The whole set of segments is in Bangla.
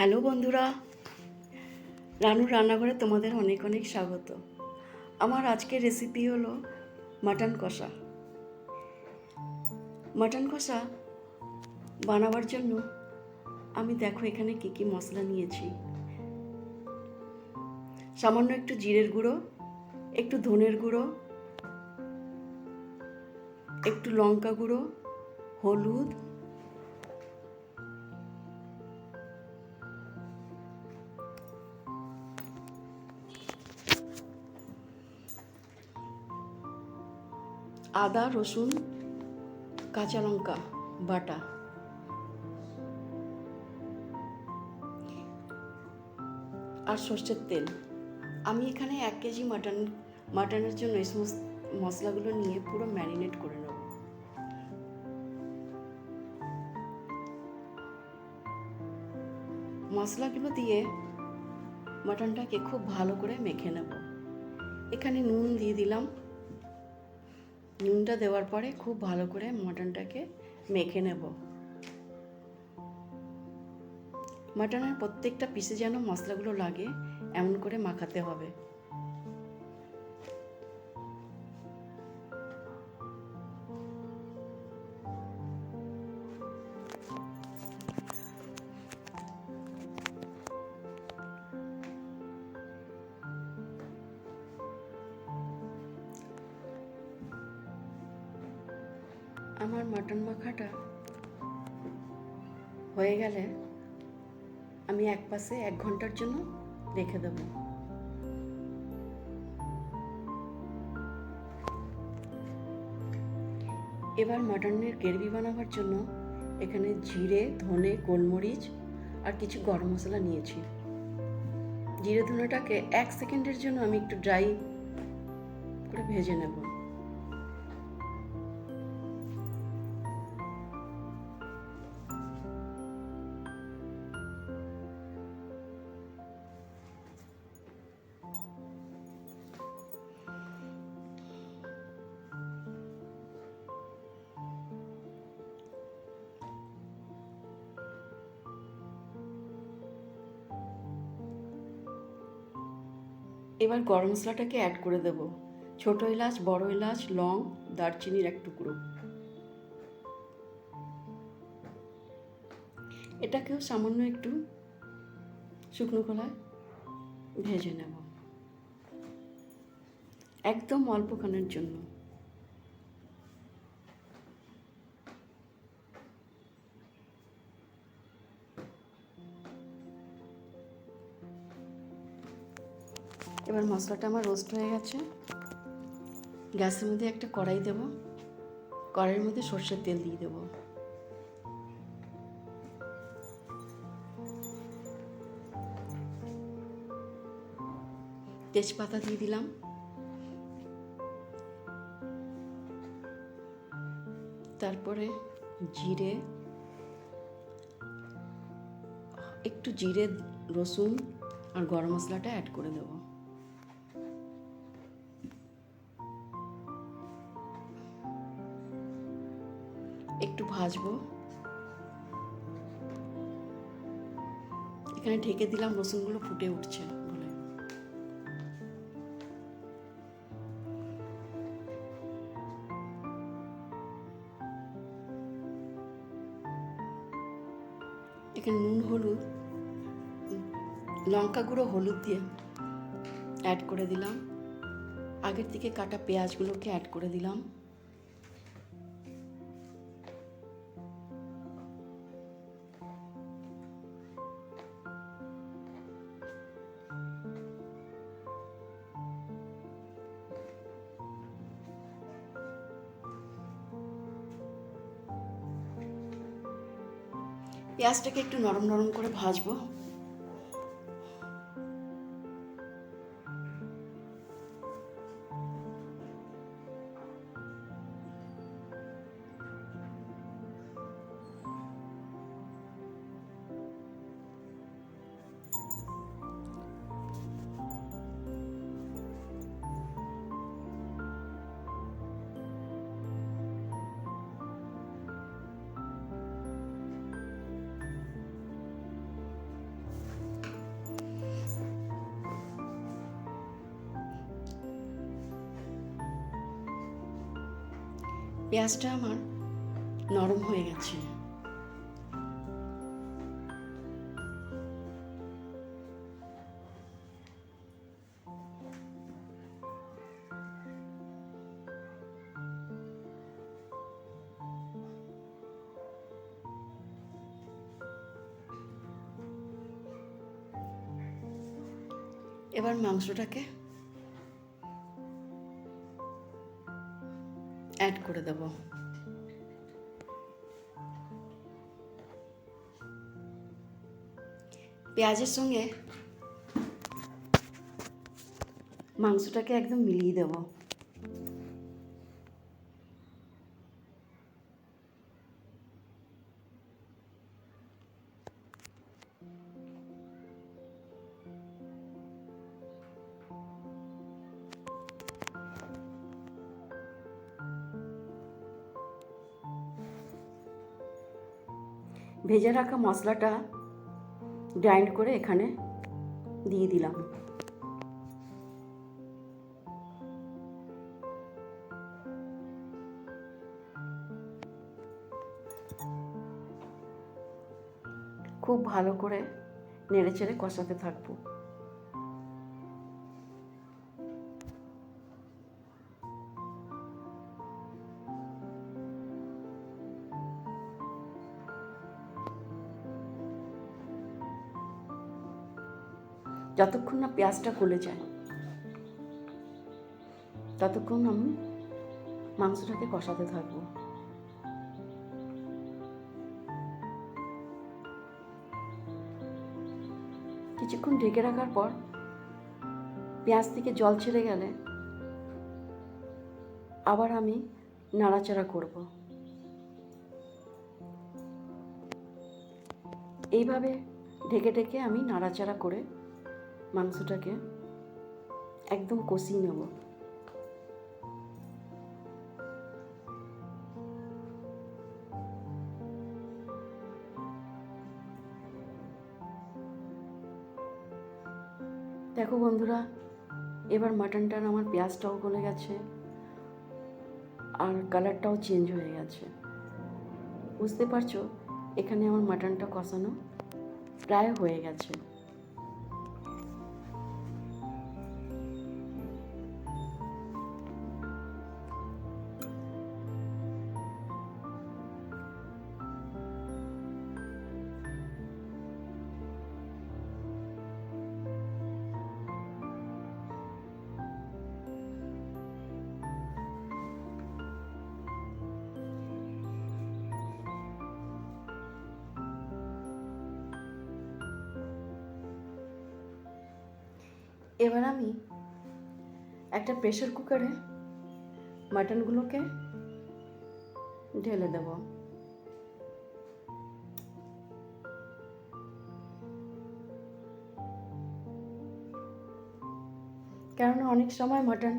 হ্যালো বন্ধুরা, রানুর রান্নাঘরে তোমাদের অনেক অনেক স্বাগত। আমার আজকের রেসিপি হলো মাটন কষা। মাটন কষা বানাবার জন্য আমি দেখো এখানে কী কী মশলা নিয়েছি। সামান্য একটু জিরের গুঁড়ো, একটু ধনের গুঁড়ো, একটু লঙ্কা গুঁড়ো, হলুদ, আদা, রসুন, কাঁচা লঙ্কা বাটা, আর সর্ষের তেল। আমি এখানে 1 কেজি মাটনের জন্য এই সমস্ত মশলাগুলো নিয়ে পুরো ম্যারিনেট করে নেব। মশলাগুলো দিয়ে মাটনটাকে খুব ভালো করে মেখে নেব। এখানে নুন দিয়ে দিলাম। নুনটা দেওয়ার পরে খুব ভালো করে মাটনটাকে মেখে নেব। মাটনের প্রত্যেকটা পিসে যেন মশলাগুলো লাগে এমন করে মাখাতে হবে। আমার মাটন মাখাটা হয়ে গেলে আমি এক পাশে 1 ঘন্টার জন্য রেখে দেব। এবার মাটনের গ্রেভি বানাবার জন্য এখানে জিরে, ধনে, গোলমরিচ আর কিছু গরম মশলা নিয়েছি। জিরে ধনেটাকে 1 সেকেন্ডের জন্য আমি একটু ড্রাই করে ভেজে নেব। এবার গরম মশলাটাকে অ্যাড করে দেব। ছোট এলাচ, বড় এলাচ, লং, দারচিনির 1 টুকরো। এটাকেও সামান্য একটু শুকনো খোলায় ভেজে নেব, একদম অল্পক্ষণের জন্য। এবার মশলাটা আমার রোস্ট হয়ে গেছে। গ্যাসের মধ্যে একটা কড়াই দেব। কড়াইয়ের মধ্যে সর্ষের তেল দিয়ে দেব। তেজপাতা দিয়ে দিলাম। তারপরে জিরে, একটু জিরে, রসুন আর গরম মশলাটা অ্যাড করে দেব। একটু ভাজবো। এখানে ঢেকে দিলাম, রসুনগুলো ফুটে উঠছে বলে। এখানে নুন, হলুদ, লঙ্কা গুঁড়ো, হলুদ দিয়ে অ্যাড করে দিলাম। আগের থেকে কাটা পেঁয়াজগুলোকে অ্যাড করে দিলাম। পেঁয়াজটাকে একটু নরম নরম করে ভাজবো। পেঁয়াজটা আমার নরম হয়ে গেছে। এবার মাংসটাকে অ্যাড করে দেব। পেঁয়াজের সঙ্গে মাংসটাকে একদম মিলিয়ে দেব। ভেজে রাখা মশলাটা গ্রাইন্ড করে এখানে দিয়ে দিলাম। খুব ভালো করে নেড়েচেড়ে কষাতে থাকবো। যতক্ষণ না পেঁয়াজটা গলে যায় ততক্ষণ আমি মাংসটাকে কষাতে থাকবো। কিছুক্ষণ ঢেকে রাখার পর পেঁয়াজ থেকে জল ছেড়ে গেলে আবার আমি নাড়াচাড়া করব। এইভাবে ঢেকে ঢেকে আমি নাড়াচাড়া করে মাংসটাকে একদম কষিয়ে নেব। দেখো বন্ধুরা, এবার মাটনটার আমার পেঁয়াজটাও গলে গেছে আর কালারটাও চেঞ্জ হয়ে গেছে। বুঝতে পারছো এখানে আমার মাটনটা কষানো প্রায় হয়ে গেছে। এবার আমি একটা প্রেসার কুকারে মাটনগুলোকে ঢেলে দেব। কেননা অনেক সময় মাটন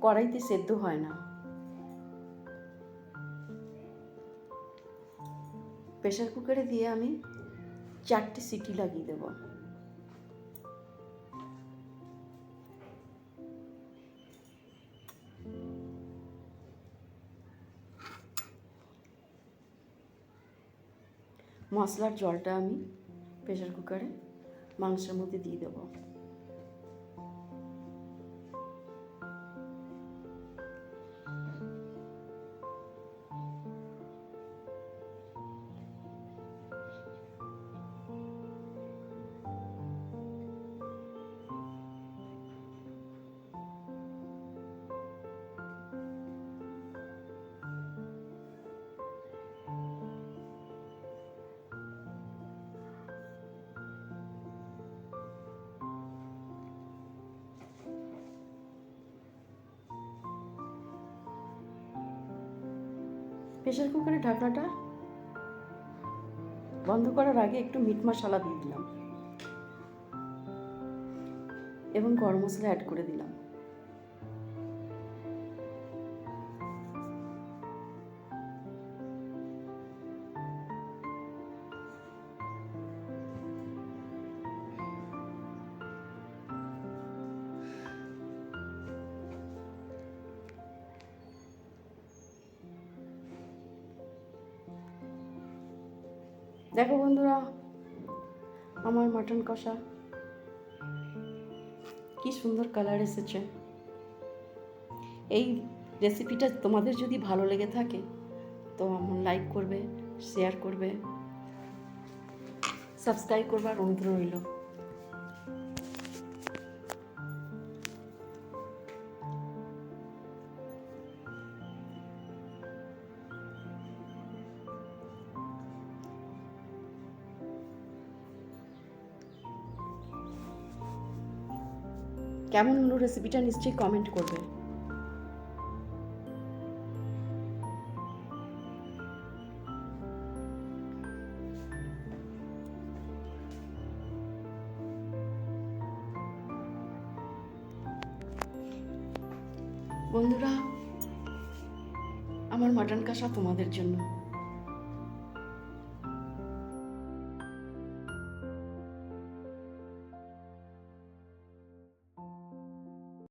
কড়াইতে সেদ্ধ হয় না। প্রেসার কুকারে দিয়ে আমি 4টে সিটি লাগিয়ে দেব। মশলার জলটা আমি প্রেসার কুকারে মাংসের মধ্যে দিয়ে দেব। প্রেসার কুকারের ঢাকনাটা বন্ধ করার আগে একটু মিট মশলা দিয়ে দিলাম এবং গরম মশলা অ্যাড করে দিলাম। দেখো বন্ধুরা, আমার মাটন কষা কি সুন্দর কালার এসেছে। এই রেসিপিটা তোমাদের যদি ভালো লেগে থাকে তো আমার লাইক করবে, শেয়ার করবে, সাবস্ক্রাইব করবার অনুরোধ রইল। কেমন হলো রেসিপিটা নিশ্চয়ই কমেন্ট করবে। বন্ধুরা, আমার মাটন কষা তোমাদের জন্য।